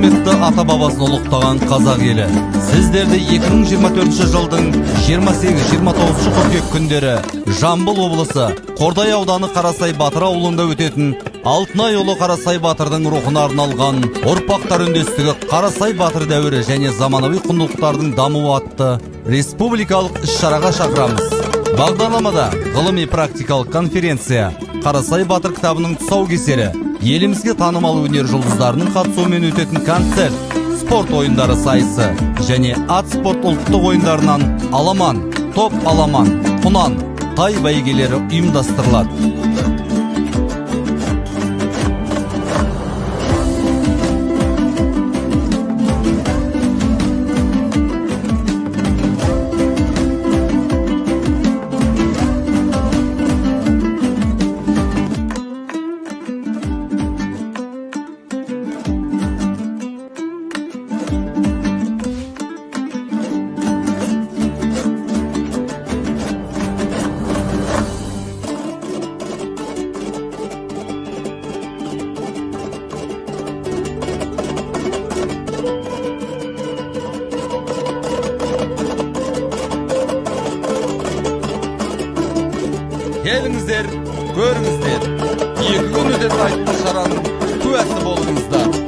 құрметті ата-бабасын ұлықтаған қазақ елі. Сіздерді 2024 жылдың 28-29 қыркүйек күндері Жамбыл облысы Қордай ауданы Қарасай Батыр ауылында өтетін Алтынай ұлы Қарасай Батырдың рухына арналған ұрпақтар үндестігі Қарасай Батыр дәуірі және заманауи құндылықтардың дамуы атты республикалық іс-шараға шақырамыз. Бағдарламада ғылыми-практикалық конференция, Қарасай Батыр кітабының тұсаукесері, елімізге танымал өнер жұлдыздарының қатысуымен өтетін концерт, спорт ойындары сайысы және ат спорт ұлттық ойындарынан аламан, топ аламан, құнан, тай бәйгелері ұйымдастырылады. Келіңіздер, көріңіздер, 2 күн өтетін айтты шараның куәсі болыңыздар.